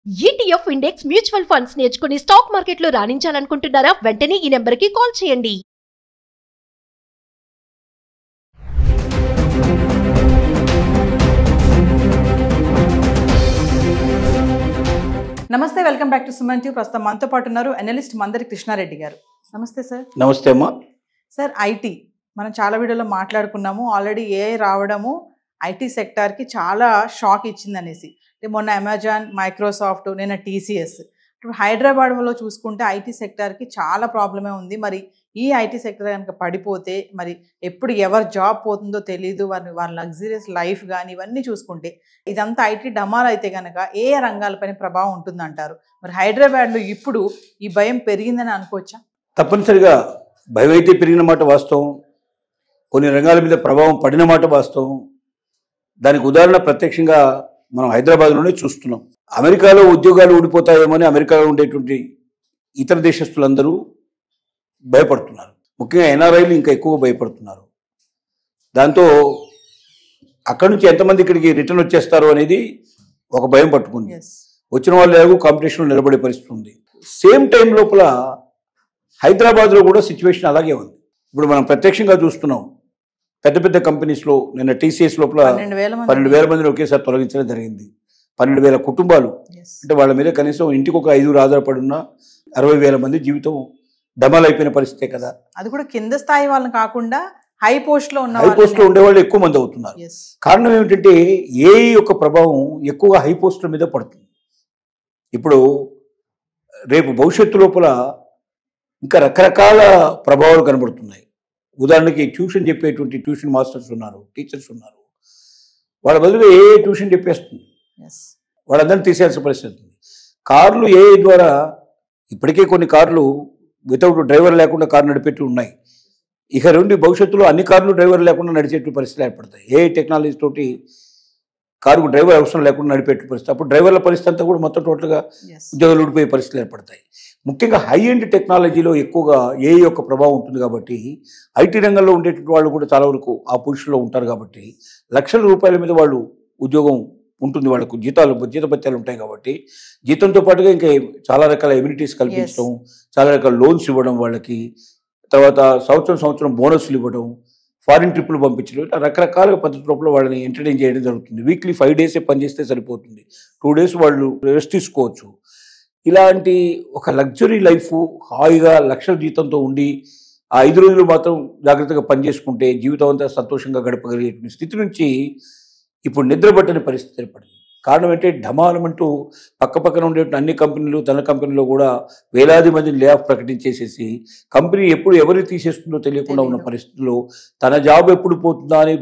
ETF index mutual funds నేర్చుకుని stock మార్కెట్లో రాణించాలనుకుంటున్నారా? వెంటనే ఈ నెంబర్కి కాల్ చేయండి. నమస్తే, welcome back to Suman TV. ప్రస్తుతం మనతో పాటు ఉన్నారు అనలిస్ట్ మందరి కృష్ణారెడ్డి గారు. నమస్తే సార్. నమస్తే అమ్మా. సార్, ఐటీ మనం చాలా వీడియోలో మాట్లాడుకున్నాము. ఆల్రెడీ ఏఐ రావడము ఐటీ సెక్టార్కి చాలా షాక్ ఇచ్చింది అనేసి. మొన్న అమెజాన్, మైక్రోసాఫ్ట్, నిన్న టీసీఎస్. ఇప్పుడు హైదరాబాద్లో చూసుకుంటే ఐటీ సెక్టార్కి చాలా ప్రాబ్లమే ఉంది. మరి ఈ ఐటీ సెక్టర్ కనుక పడిపోతే మరి ఎప్పుడు ఎవరు జాబ్ పోతుందో తెలియదు. వారి లగ్జరియస్ లైఫ్ కానీ ఇవన్నీ చూసుకుంటే ఇదంతా ఐటీ డమాల్ అయితే కనుక ఏ రంగాలపైన ప్రభావం ఉంటుందంటారు? మరి హైదరాబాద్లో ఇప్పుడు ఈ భయం పెరిగిందని అనుకోవచ్చా? తప్పనిసరిగా భయం అయితే పెరిగిన మాట వాస్తవం. కొన్ని రంగాల మీద ప్రభావం పడిన మాట వాస్తవం. దానికి ఉదాహరణ ప్రత్యక్షంగా మనం హైదరాబాద్లోనే చూస్తున్నాం. అమెరికాలో ఉద్యోగాలు ఊడిపోతాయేమని అమెరికాలో ఉండేటువంటి ఇతర దేశస్తులందరూ భయపడుతున్నారు. ముఖ్యంగా ఎన్ఆర్ఐలు ఇంకా ఎక్కువ భయపడుతున్నారు. దాంతో అక్కడి నుంచి ఎంతమంది ఇక్కడికి రిటర్న్ వచ్చేస్తారు అనేది ఒక భయం పట్టుకుంది. వచ్చిన వాళ్ళు ఎలాగో కాంపిటీషన్లో నిలబడే పరిస్థితి ఉంది. సేమ్ టైం లోపల హైదరాబాద్లో కూడా సిచ్యువేషన్ అలాగే ఉంది. ఇప్పుడు మనం ప్రత్యక్షంగా చూస్తున్నాం. పెద్ద పెద్ద కంపెనీస్లో నిన్న టీసీఎస్ లోపల 12,000 మందిని ఒకేసారి తొలగించడం జరిగింది. 12,000 కుటుంబాలు. అంటే వాళ్ళ మీద కనీసం ఇంటికి ఒక 5 ఆధారపడి ఉన్న 60,000 మంది జీవితం డమాల్ అయిపోయిన పరిస్థితే కదా. అది కూడా కింద స్థాయి వాళ్ళని కాకుండా హై పోస్ట్లో ఉండేవాళ్ళు ఎక్కువ మంది అవుతున్నారు. కారణం ఏమిటంటే ఏఐ యొక్క ప్రభావం ఎక్కువగా హై పోస్టుల మీద పడుతుంది. ఇప్పుడు రేపు భవిష్యత్తు లోపల ఇంకా రకరకాల ప్రభావాలు కనబడుతున్నాయి. ఉదాహరణకి ట్యూషన్ చెప్పేటువంటి ట్యూషన్ మాస్టర్స్ ఉన్నారు, టీచర్స్ ఉన్నారు. వాళ్ళ బదులుగా ఏ ట్యూషన్ చెప్పేస్తుంది, వాళ్ళందరినీ తీసేయాల్సిన పరిస్థితి ఉంది. కార్లు ఏఐ ద్వారా ఇప్పటికే కొన్ని కార్లు వితౌట్ డ్రైవర్ లేకుండా కారు నడిపేట్టు ఉన్నాయి. ఇక నుండి భవిష్యత్తులో అన్ని కార్లు డ్రైవర్ లేకుండా నడిచేట్టు పరిస్థితులు ఏర్పడతాయి. ఏఐ టెక్నాలజీ తోటి కారుకు డ్రైవర్ అవసరం లేకుండా నడిపేట్టు పరిస్థితి. అప్పుడు డ్రైవర్ల పరిస్థితి అంతా కూడా మొత్తం టోటల్గా ఉద్యోగాలు ఊడిపోయే పరిస్థితులు ఏర్పడతాయి. ముఖ్యంగా హై ఎండ్ టెక్నాలజీలో ఎక్కువగా ఏఐ యొక్క ప్రభావం ఉంటుంది కాబట్టి ఐటీ రంగంలో ఉండేటువంటి వాళ్ళు కూడా చాలా వరకు ఆ పొజిషన్లో ఉంటారు కాబట్టి లక్షల రూపాయల మీద వాళ్ళు ఉద్యోగం ఉంటుంది. వాళ్ళకు జీతభత్యాలు ఉంటాయి కాబట్టి జీతంతో పాటుగా ఇంకా చాలా రకాల ఎమ్యూనిటీస్ కల్పించడం, చాలా రకాల లోన్స్ ఇవ్వడం, వాళ్ళకి తర్వాత సంవత్సరం బోనస్లు ఇవ్వడం, ఫారిన్ ట్రిప్పులు పంపించడం, ఇట్లా రకరకాల పద్ధతి లోపల వాళ్ళని ఎంటర్టైన్ చేయడం జరుగుతుంది. వీక్లీ 5 డేసే పనిచేస్తే సరిపోతుంది. 2 డేస్ వాళ్ళు రెస్ట్ తీసుకోవచ్చు. ఇలాంటి ఒక లగ్జరీ లైఫ్ హాయిగా లక్షల జీతంతో ఉండి ఆ 5 రోజులు మాత్రం జాగ్రత్తగా పనిచేసుకుంటే జీవితం అంతా సంతోషంగా గడపగలిగేటువంటి స్థితి నుంచి ఇప్పుడు నిద్రపట్టని పరిస్థితి ఏర్పడింది. కారణం ఏంటంటే ఢమాలమంటూ పక్కపక్కన ఉండే అన్ని కంపెనీలు తన కంపెనీలో కూడా వేలాది మందిని లే ఆఫ్ ప్రకటించేసేసి కంపెనీ ఎప్పుడు ఎవరు తీసేస్తుందో తెలియకుండా ఉన్న పరిస్థితుల్లో తన జాబ్ ఎప్పుడు పోతుందా అని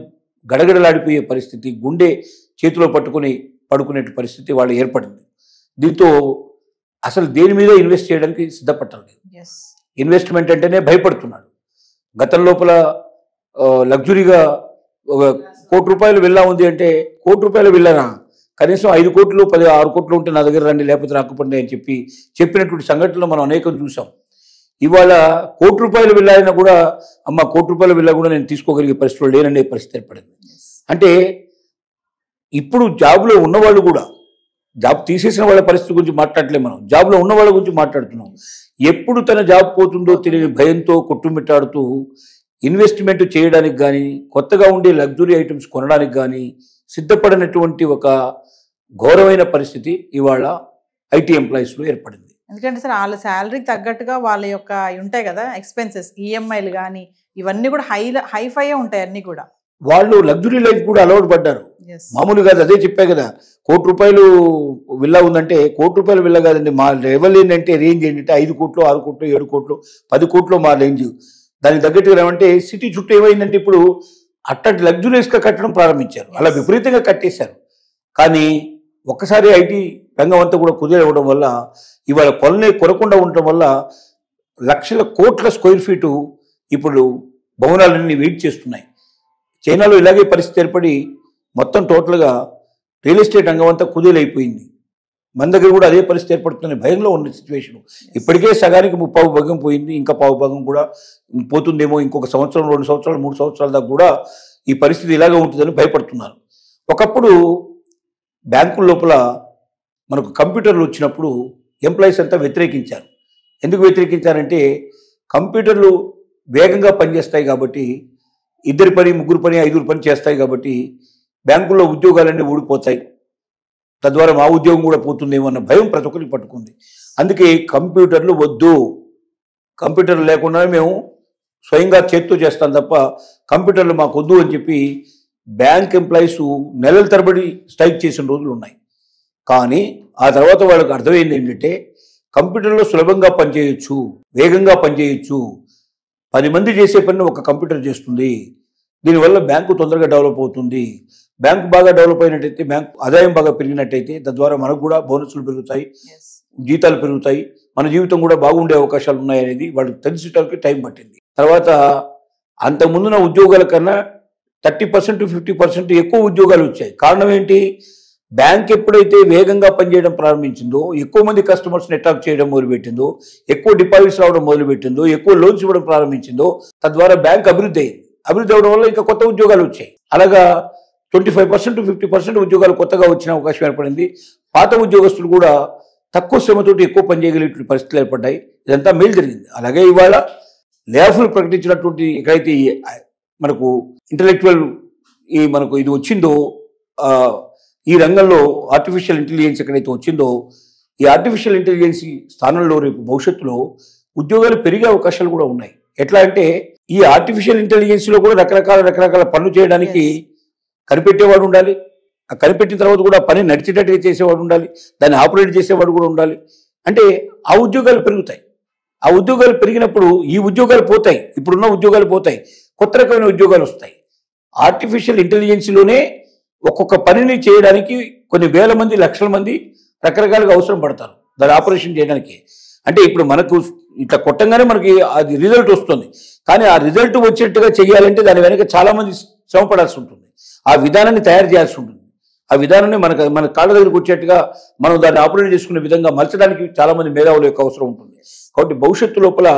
గడగడలాడిపోయే పరిస్థితి, గుండె చేతిలో పట్టుకుని పడుకునే పరిస్థితి వాళ్ళు ఏర్పడింది. దీంతో అసలు దేని మీద ఇన్వెస్ట్ చేయడానికి సిద్ధపట్టలేదు. ఇన్వెస్ట్మెంట్ అంటేనే భయపడుతున్నాడు. గతం లోపల లగ్జరీగా ఒక ₹1,00,00,000 విల్లా ఉంది అంటే ₹1,00,00,000 విల్లానా, కనీసం 5 కోట్లు 6 కోట్లు ఉంటే నా దగ్గర రండి, లేకపోతే రాకపోండి అని చెప్పినటువంటి సంఘటనలు మనం అనేకం చూసాం. ఇవాళ ₹1,00,00,000 విల్లా అయినా కూడా అమ్మ ₹1,00,00,000 విల్లా కూడా నేను తీసుకోగలిగే పరిస్థితులు లేననే పరిస్థితి ఏర్పడింది. అంటే ఇప్పుడు జాబ్లో ఉన్నవాళ్ళు కూడా, జాబ్ తీసేసిన వాళ్ళ పరిస్థితి గురించి మాట్లాడలేము, మనం జాబ్లో ఉన్న వాళ్ళ గురించి మాట్లాడుతున్నాం. ఎప్పుడు తన జాబ్ పోతుందో తెలియని భయంతో కొట్టుమిట్టాడుతూ ఇన్వెస్ట్మెంట్ చేయడానికి కానీ కొత్తగా ఉండే లగ్జరీ ఐటమ్స్ కొనడానికి కానీ సిద్ధపడినటువంటి ఒక ఘోరమైన పరిస్థితి ఇవాళ ఐటీ ఎంప్లాయీస్లో ఏర్పడింది. ఎందుకంటే సార్ వాళ్ళ శాలరీకి తగ్గట్టుగా వాళ్ళ యొక్క ఉంటాయి కదా ఎక్స్పెన్సెస్, ఈఎంఐలు కానీ ఇవన్నీ కూడా హైఫై ఉంటాయి. అన్నీ కూడా వాళ్ళు లగ్జరీ లైఫ్ కూడా అలవాటు పడ్డారు. మామూలు కాదు, అదే చెప్పా కదా, ₹1,00,00,000 విల్లా ఉందంటే ₹1,00,00,000 విల్లా కాదండి. మా లెవెల్ ఏంటంటే రేంజ్ ఏంటంటే 5 కోట్లు 6 కోట్లు 7 కోట్లు 10 కోట్లు మా రేంజ్. దానికి తగ్గట్టుగా ఏమంటే సిటీ చుట్టూ ఏమైందంటే ఇప్పుడు అట్టంటి లగ్జరీస్గా కట్టడం ప్రారంభించారు. అలా విపరీతంగా కట్టేశారు. కానీ ఒక్కసారి ఐటీ రంగం అంతా కూడా కుదిరవడం వల్ల ఇవాళ కొనకుండా ఉండటం వల్ల లక్షల కోట్ల స్క్వేర్ ఫీటు ఇప్పుడు భవనాలన్నీ వెయిట్ చేస్తున్నాయి. చైనాలో ఇలాగే పరిస్థితి ఏర్పడి మొత్తం టోటల్గా రియల్ ఎస్టేట్ రంగం అంతా కుదేలైపోయింది. మన దగ్గర కూడా అదే పరిస్థితి ఏర్పడుతున్న భయంలో ఉన్న సిచ్యువేషన్. ఇప్పటికే సగానికి 30% పోయింది, ఇంకా 10% కూడా పోతుందేమో. ఇంకొక సంవత్సరం 2 సంవత్సరాలు 3 సంవత్సరాల దాకా కూడా ఈ పరిస్థితి ఇలాగే ఉంటుందని భయపడుతున్నారు. ఒకప్పుడు బ్యాంకుల లోపల మనకు కంప్యూటర్లు వచ్చినప్పుడు ఎంప్లాయీస్ అంతా వ్యతిరేకించారు. ఎందుకు వ్యతిరేకించారంటే కంప్యూటర్లు వేగంగా పనిచేస్తాయి కాబట్టి, 2 పని 3 పని 5 పని చేస్తాయి కాబట్టి బ్యాంకుల్లో ఉద్యోగాలన్నీ ఊడిపోతాయి, తద్వారా మా ఉద్యోగం కూడా పోతుందేమో అన్న భయం ప్రతి ఒక్కరికి పట్టుకుంది. అందుకే కంప్యూటర్లు వద్దు, కంప్యూటర్లు లేకుండా మేము స్వయంగా చేత్తో చేస్తాం తప్ప కంప్యూటర్లు మాకు వద్దు అని చెప్పి బ్యాంక్ ఎంప్లాయీస్ నెలల తరబడి స్ట్రైక్ చేసిన రోజులు ఉన్నాయి. కానీ ఆ తర్వాత వాళ్ళకి అర్థమైంది ఏంటంటే కంప్యూటర్లో సులభంగా పనిచేయచ్చు, వేగంగా పనిచేయచ్చు, 10 మంది చేసే పని ఒక కంప్యూటర్ చేస్తుంది, దీనివల్ల బ్యాంకు తొందరగా డెవలప్ అవుతుంది, బ్యాంకు బాగా డెవలప్ అయినట్టయితే బ్యాంకు ఆదాయం బాగా పెరిగినట్టయితే తద్వారా మనకు కూడా బోనస్లు పెరుగుతాయి, జీతాలు పెరుగుతాయి, మన జీవితం కూడా బాగుండే అవకాశాలు ఉన్నాయనేది వాళ్ళకి తెలిసేటానికి టైం పట్టింది. తర్వాత అంతకుముందున్న ఉద్యోగాల కన్నా 30% 50% ఎక్కువ ఉద్యోగాలు వచ్చాయి. కారణం ఏంటి? బ్యాంక్ ఎప్పుడైతే వేగంగా పనిచేయడం ప్రారంభించిందో, ఎక్కువ మంది కస్టమర్స్ని అట్రాక్ట్ చేయడం మొదలుపెట్టిందో, ఎక్కువ డిపాజిట్స్ రావడం మొదలుపెట్టిందో, ఎక్కువ లోన్స్ ఇవ్వడం ప్రారంభించిందో, తద్వారా బ్యాంక్ అభివృద్ధి అయింది. అభివృద్ధి అవడం వల్ల ఇంకా కొత్త ఉద్యోగాలు వచ్చాయి. అలాగా 25% 50% ఉద్యోగాలు కొత్తగా వచ్చిన అవకాశం ఏర్పడింది. పాత ఉద్యోగస్తులు కూడా తక్కువ శ్రమతోటి ఎక్కువ పనిచేయగలిగే పరిస్థితులు ఏర్పడ్డాయి. ఇదంతా మేలు జరిగింది. అలాగే ఇవాళ లేఆఫ్లు ప్రకటించినటువంటి ఎక్కడైతే మనకు ఇంటలెక్చువల్ మనకు ఇది వచ్చిందో, ఈ రంగంలో ఆర్టిఫిషియల్ ఇంటెలిజెన్స్ ఎక్కడైతే వచ్చిందో, ఈ ఆర్టిఫిషియల్ ఇంటెలిజెన్స్ స్థానంలో రేపు భవిష్యత్తులో ఉద్యోగాలు పెరిగే అవకాశాలు కూడా ఉన్నాయి. ఎట్లా అంటే ఈ ఆర్టిఫిషియల్ ఇంటెలిజెన్స్లో కూడా రకరకాల పనులు చేయడానికి కనిపెట్టేవాడు ఉండాలి, ఆ కనిపెట్టిన తర్వాత కూడా పని నడిచేటట్టుగా చేసేవాడు ఉండాలి, దాన్ని ఆపరేట్ చేసేవాడు కూడా ఉండాలి. అంటే ఆ ఉద్యోగాలు పెరుగుతాయి. ఆ ఉద్యోగాలు పెరిగినప్పుడు ఈ ఉద్యోగాలు పోతాయి, ఇప్పుడున్న ఉద్యోగాలు పోతాయి, కొత్త రకమైన ఉద్యోగాలు వస్తాయి. ఆర్టిఫిషియల్ ఇంటెలిజెన్స్లోనే ఒక్కొక్క పనిని చేయడానికి కొన్ని వేల మంది లక్షల మంది రకరకాలుగా అవసరం పడతారు దాని ఆపరేషన్ చేయడానికి. అంటే ఇప్పుడు మనకు ఇట్లా కొట్టంగానే మనకి అది రిజల్ట్ వస్తుంది, కానీ ఆ రిజల్ట్ వచ్చేట్టుగా చేయాలంటే దాని వెనక చాలా మంది శ్రమ పడాల్సి ఉంటుంది, ఆ విధానాన్ని తయారు చేయాల్సి ఉంటుంది. ఆ విధానాన్ని మన కాళ్ళ దగ్గరికి వచ్చేట్టుగా మనం దాన్ని ఆపరేట్ చేసుకునే విధంగా మలచడానికి చాలా మంది మేధావుల యొక్క అవసరం ఉంటుంది. కాబట్టి భవిష్యత్తు లోపల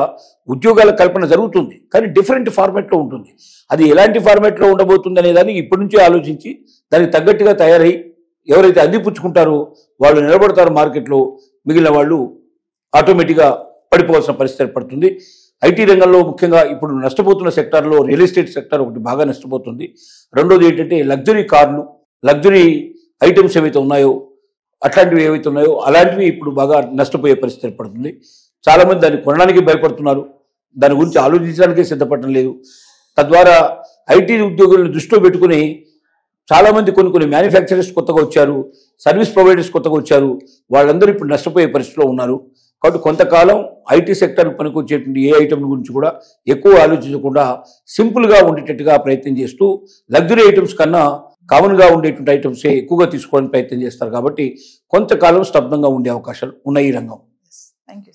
ఉద్యోగాల కల్పన జరుగుతుంది, కానీ డిఫరెంట్ ఫార్మాట్లో ఉంటుంది. అది ఎలాంటి ఫార్మాట్లో ఉండబోతుంది అనే దాన్ని ఇప్పటి నుంచే ఆలోచించి దానికి తగ్గట్టుగా తయారై ఎవరైతే అందిపుచ్చుకుంటారో వాళ్ళు నిలబడతారు మార్కెట్లో, మిగిలిన వాళ్ళు ఆటోమేటిక్గా పడిపోవాల్సిన పరిస్థితి ఏర్పడుతుంది. ఐటీ రంగంలో ముఖ్యంగా ఇప్పుడు నష్టపోతున్న సెక్టార్లో రియల్ ఎస్టేట్ సెక్టార్ ఒకటి బాగా నష్టపోతుంది. రెండోది ఏంటంటే లగ్జరీ కార్లు, లగ్జరీ ఐటమ్స్ ఏవైతే ఉన్నాయో, అట్లాంటివి ఏవైతే ఉన్నాయో అలాంటివి ఇప్పుడు బాగా నష్టపోయే పరిస్థితి ఏర్పడుతుంది. చాలామంది దాన్ని కొనడానికి భయపడుతున్నారు, దాని గురించి ఆలోచించడానికే సిద్ధపడటం లేదు. తద్వారా ఐటీ ఉద్యోగులను దృష్టిలో పెట్టుకుని చాలామంది కొన్ని మ్యానుఫ్యాక్చరర్స్ కొత్తగా వచ్చారు, సర్వీస్ ప్రొవైడర్స్ కొత్తగా వచ్చారు, వాళ్ళందరూ ఇప్పుడు నష్టపోయే పరిస్థితిలో ఉన్నారు. కాబట్టి కొంతకాలం ఐటీ సెక్టర్ పనికొచ్చేటువంటి ఏ ఐటమ్ గురించి కూడా ఎక్కువ ఆలోచించకుండా సింపుల్గా ఉండేటట్టుగా ప్రయత్నం చేస్తూ లగ్జరీ ఐటమ్స్ కన్నా కామన్గా ఉండేటువంటి ఐటమ్సే ఎక్కువగా తీసుకోవడానికి ప్రయత్నం చేస్తారు. కాబట్టి కొంతకాలం స్తబ్దంగా ఉండే అవకాశాలు ఉన్నాయి ఈ రంగం. Thank you.